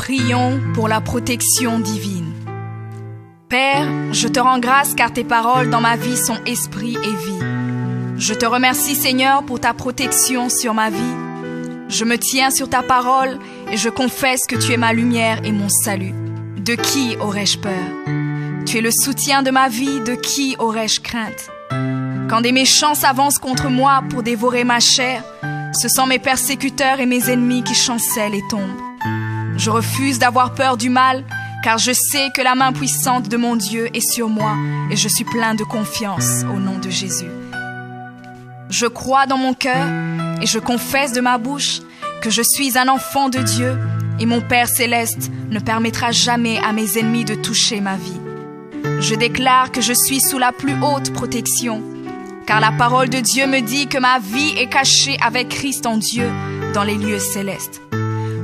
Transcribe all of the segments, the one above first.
Prions pour la protection divine. Père, je te rends grâce car tes paroles dans ma vie sont esprit et vie. Je te remercie Seigneur pour ta protection sur ma vie. Je me tiens sur ta parole et je confesse que tu es ma lumière et mon salut. De qui aurais-je peur? Tu es le soutien de ma vie, de qui aurais-je crainte? Quand des méchants s'avancent contre moi pour dévorer ma chair, ce sont mes persécuteurs et mes ennemis qui chancellent et tombent. Je refuse d'avoir peur du mal, car je sais que la main puissante de mon Dieu est sur moi et je suis plein de confiance au nom de Jésus. Je crois dans mon cœur et je confesse de ma bouche que je suis un enfant de Dieu et mon Père céleste ne permettra jamais à mes ennemis de toucher ma vie. Je déclare que je suis sous la plus haute protection, car la parole de Dieu me dit que ma vie est cachée avec Christ en Dieu dans les lieux célestes.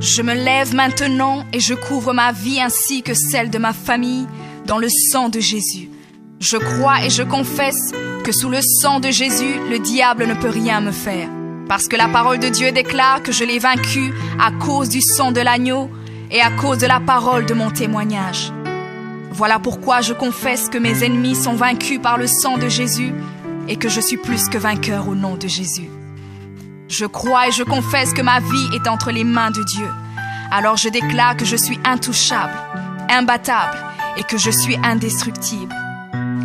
Je me lève maintenant et je couvre ma vie ainsi que celle de ma famille dans le sang de Jésus. Je crois et je confesse que sous le sang de Jésus, le diable ne peut rien me faire. Parce que la parole de Dieu déclare que je l'ai vaincu à cause du sang de l'agneau et à cause de la parole de mon témoignage. Voilà pourquoi je confesse que mes ennemis sont vaincus par le sang de Jésus et que je suis plus que vainqueur au nom de Jésus. Je crois et je confesse que ma vie est entre les mains de Dieu. Alors je déclare que je suis intouchable, imbattable et que je suis indestructible.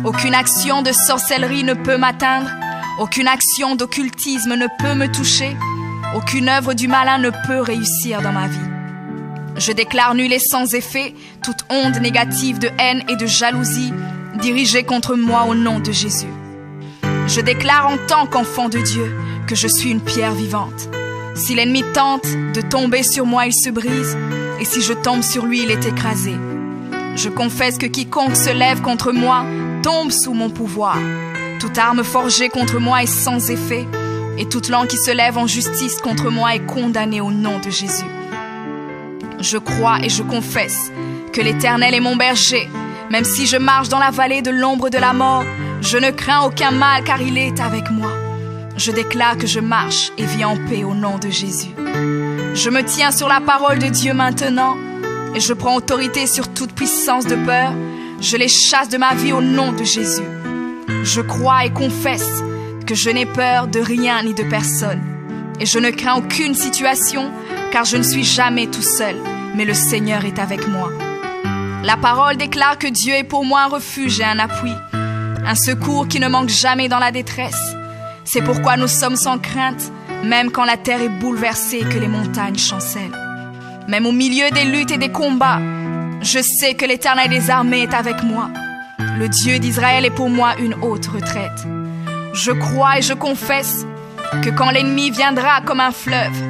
Aucune action de sorcellerie ne peut m'atteindre, aucune action d'occultisme ne peut me toucher, aucune œuvre du malin ne peut réussir dans ma vie. Je déclare nul et sans effet toute onde négative de haine et de jalousie dirigée contre moi au nom de Jésus. Je déclare en tant qu'enfant de Dieu que je suis une pierre vivante. Si l'ennemi tente de tomber sur moi, il se brise, et si je tombe sur lui, il est écrasé. Je confesse que quiconque se lève contre moi tombe sous mon pouvoir. Toute arme forgée contre moi est sans effet, et toute langue qui se lève en justice contre moi est condamnée au nom de Jésus. Je crois et je confesse que l'Éternel est mon berger. Même si je marche dans la vallée de l'ombre de la mort, je ne crains aucun mal car il est avec moi. Je déclare que je marche et vis en paix au nom de Jésus. Je me tiens sur la parole de Dieu maintenant et je prends autorité sur toute puissance de peur. Je les chasse de ma vie au nom de Jésus. Je crois et confesse que je n'ai peur de rien ni de personne. Et je ne crains aucune situation car je ne suis jamais tout seul, mais le Seigneur est avec moi. La parole déclare que Dieu est pour moi un refuge et un appui, un secours qui ne manque jamais dans la détresse. C'est pourquoi nous sommes sans crainte, même quand la terre est bouleversée et que les montagnes chancellent. Même au milieu des luttes et des combats, je sais que l'Éternel des armées est avec moi. Le Dieu d'Israël est pour moi une haute retraite. Je crois et je confesse que quand l'ennemi viendra comme un fleuve,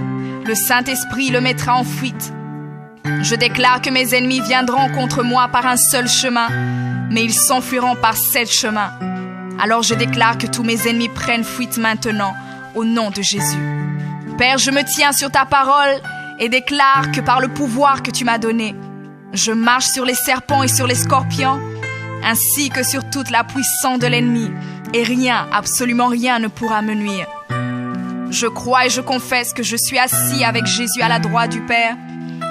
le Saint-Esprit le mettra en fuite. Je déclare que mes ennemis viendront contre moi par un seul chemin, mais ils s'enfuiront par 7 chemins. Alors je déclare que tous mes ennemis prennent fuite maintenant, au nom de Jésus. Père, je me tiens sur ta parole et déclare que par le pouvoir que tu m'as donné, je marche sur les serpents et sur les scorpions, ainsi que sur toute la puissance de l'ennemi, et rien, absolument rien ne pourra me nuire. Je crois et je confesse que je suis assis avec Jésus à la droite du Père,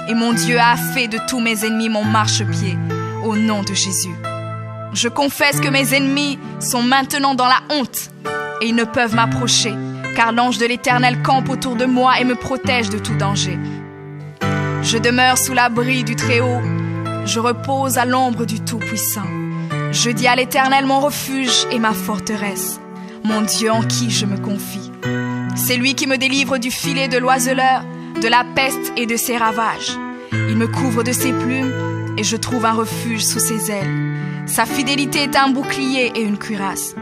et mon Dieu a fait de tous mes ennemis mon marchepied, au nom de Jésus. Je confesse que mes ennemis sont maintenant dans la honte et ils ne peuvent m'approcher, car l'ange de l'Éternel campe autour de moi et me protège de tout danger. Je demeure sous l'abri du Très-Haut, je repose à l'ombre du Tout-Puissant. Je dis à l'Éternel mon refuge et ma forteresse, mon Dieu en qui je me confie. C'est lui qui me délivre du filet de l'oiseleur, de la peste et de ses ravages. Il me couvre de ses plumes et je trouve un refuge sous ses ailes. Sa fidélité est un bouclier et une cuirasse.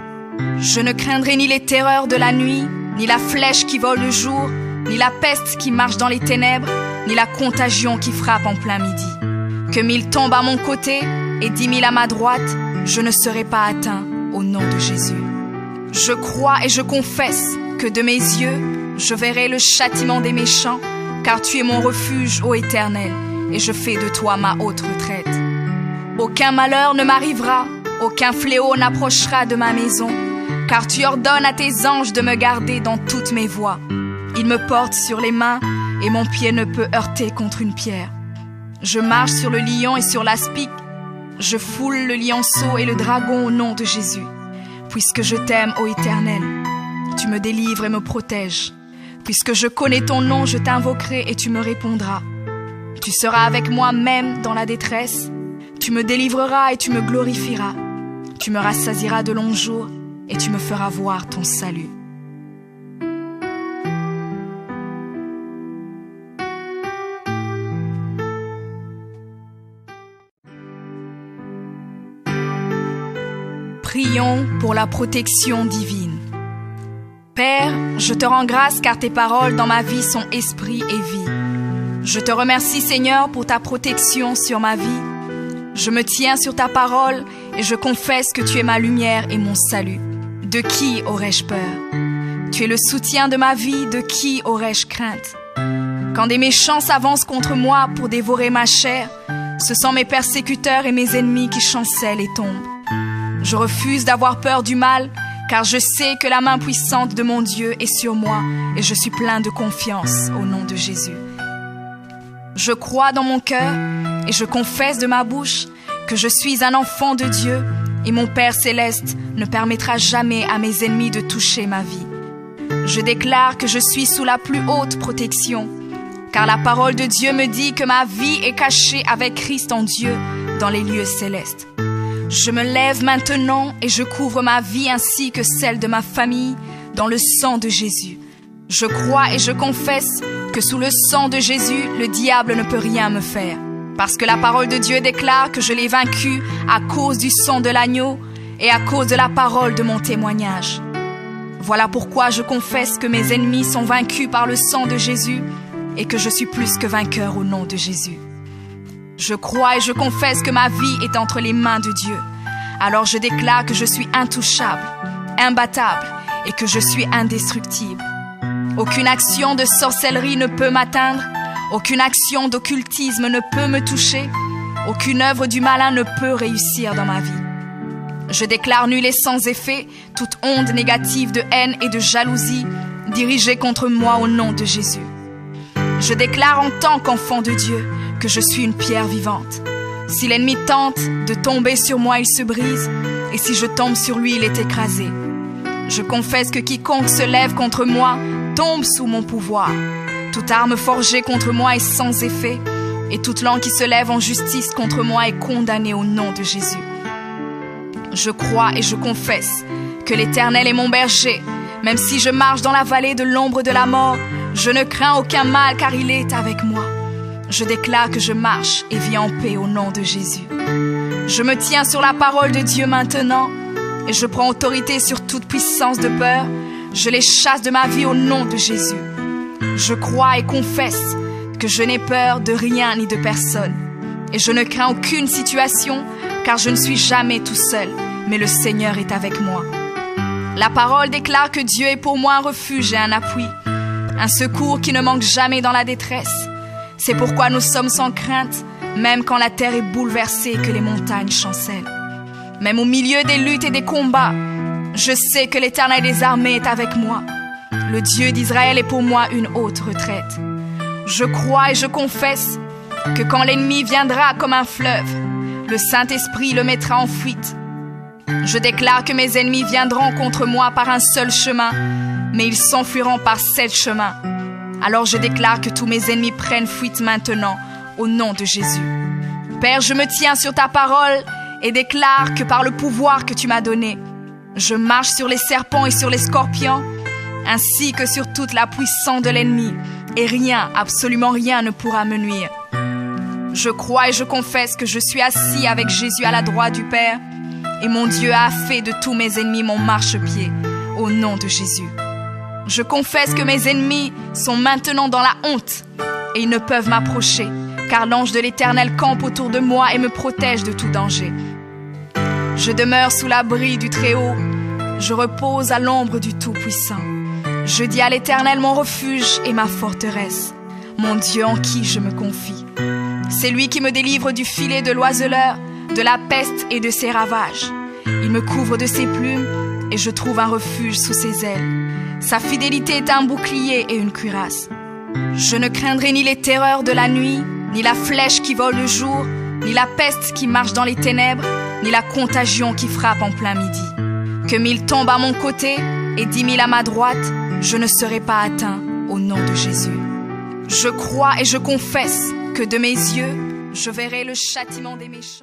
Je ne craindrai ni les terreurs de la nuit, ni la flèche qui vole le jour, ni la peste qui marche dans les ténèbres, ni la contagion qui frappe en plein midi. Que 1000 tombent à mon côté et 10 000 à ma droite, je ne serai pas atteint au nom de Jésus. Je crois et je confesse que de mes yeux, je verrai le châtiment des méchants, car tu es mon refuge, ô Éternel, et je fais de toi ma haute retraite. Aucun malheur ne m'arrivera, aucun fléau n'approchera de ma maison, car tu ordonnes à tes anges de me garder dans toutes mes voies. Ils me portent sur les mains et mon pied ne peut heurter contre une pierre. Je marche sur le lion et sur l'aspic. Je foule le lionceau et le dragon au nom de Jésus. Puisque je t'aime, ô Éternel, tu me délivres et me protèges. Puisque je connais ton nom, je t'invoquerai et tu me répondras. Tu seras avec moi même dans la détresse. Tu me délivreras et tu me glorifieras. Tu me rassasieras de longs jours et tu me feras voir ton salut. Prions pour la protection divine. Père, je te rends grâce car tes paroles dans ma vie sont esprit et vie. Je te remercie Seigneur pour ta protection sur ma vie. Je me tiens sur ta parole et je confesse que tu es ma lumière et mon salut. De qui aurais-je peur? Tu es le soutien de ma vie, de qui aurais-je crainte? Quand des méchants s'avancent contre moi pour dévorer ma chair, ce sont mes persécuteurs et mes ennemis qui chancellent et tombent. Je refuse d'avoir peur du mal, car je sais que la main puissante de mon Dieu est sur moi et je suis plein de confiance au nom de Jésus. Je crois dans mon cœur et je confesse de ma bouche que je suis un enfant de Dieu et mon Père céleste ne permettra jamais à mes ennemis de toucher ma vie. Je déclare que je suis sous la plus haute protection, car la parole de Dieu me dit que ma vie est cachée avec Christ en Dieu dans les lieux célestes. Je me lève maintenant et je couvre ma vie ainsi que celle de ma famille dans le sang de Jésus. Je crois et je confesse que sous le sang de Jésus, le diable ne peut rien me faire. Parce que la parole de Dieu déclare que je l'ai vaincu à cause du sang de l'agneau et à cause de la parole de mon témoignage. Voilà pourquoi je confesse que mes ennemis sont vaincus par le sang de Jésus et que je suis plus que vainqueur au nom de Jésus. Je crois et je confesse que ma vie est entre les mains de Dieu. Alors je déclare que je suis intouchable, imbattable et que je suis indestructible. Aucune action de sorcellerie ne peut m'atteindre, aucune action d'occultisme ne peut me toucher, aucune œuvre du malin ne peut réussir dans ma vie. Je déclare nul et sans effet toute onde négative de haine et de jalousie dirigée contre moi au nom de Jésus. Je déclare en tant qu'enfant de Dieu que je suis une pierre vivante. Si l'ennemi tente de tomber sur moi, il se brise, et si je tombe sur lui, il est écrasé. Je confesse que quiconque se lève contre moi tombe sous mon pouvoir. Toute arme forgée contre moi est sans effet, et toute langue qui se lève en justice contre moi est condamnée au nom de Jésus. Je crois et je confesse que l'Éternel est mon berger. Même si je marche dans la vallée de l'ombre de la mort, je ne crains aucun mal car il est avec moi. Je déclare que je marche et vis en paix au nom de Jésus. Je me tiens sur la parole de Dieu maintenant et je prends autorité sur toute puissance de peur. Je les chasse de ma vie au nom de Jésus. Je crois et confesse que je n'ai peur de rien ni de personne. Et je ne crains aucune situation car je ne suis jamais tout seul, mais le Seigneur est avec moi. La parole déclare que Dieu est pour moi un refuge et un appui, un secours qui ne manque jamais dans la détresse. C'est pourquoi nous sommes sans crainte, même quand la terre est bouleversée et que les montagnes chancellent. Même au milieu des luttes et des combats, je sais que l'Éternel des armées est avec moi. Le Dieu d'Israël est pour moi une haute retraite. Je crois et je confesse que quand l'ennemi viendra comme un fleuve, le Saint-Esprit le mettra en fuite. Je déclare que mes ennemis viendront contre moi par un seul chemin, mais ils s'enfuiront par 7 chemins. Alors je déclare que tous mes ennemis prennent fuite maintenant, au nom de Jésus. Père, je me tiens sur ta parole et déclare que par le pouvoir que tu m'as donné, je marche sur les serpents et sur les scorpions, ainsi que sur toute la puissance de l'ennemi, et rien, absolument rien ne pourra me nuire. Je crois et je confesse que je suis assis avec Jésus à la droite du Père, et mon Dieu a fait de tous mes ennemis mon marchepied, au nom de Jésus. Je confesse que mes ennemis sont maintenant dans la honte, et ils ne peuvent m'approcher, car l'ange de l'Éternel campe autour de moi et me protège de tout danger. Je demeure sous l'abri du Très-Haut, je repose à l'ombre du Tout-Puissant. Je dis à l'Éternel mon refuge et ma forteresse, mon Dieu en qui je me confie. C'est lui qui me délivre du filet de l'oiseleur, de la peste et de ses ravages. Il me couvre de ses plumes et je trouve un refuge sous ses ailes. Sa fidélité est un bouclier et une cuirasse. Je ne craindrai ni les terreurs de la nuit, ni la flèche qui vole le jour, ni la peste qui marche dans les ténèbres, ni la contagion qui frappe en plein midi. Que 1000 tombent à mon côté et 10 000 à ma droite, je ne serai pas atteint au nom de Jésus. Je crois et je confesse que de mes yeux, je verrai le châtiment des méchants.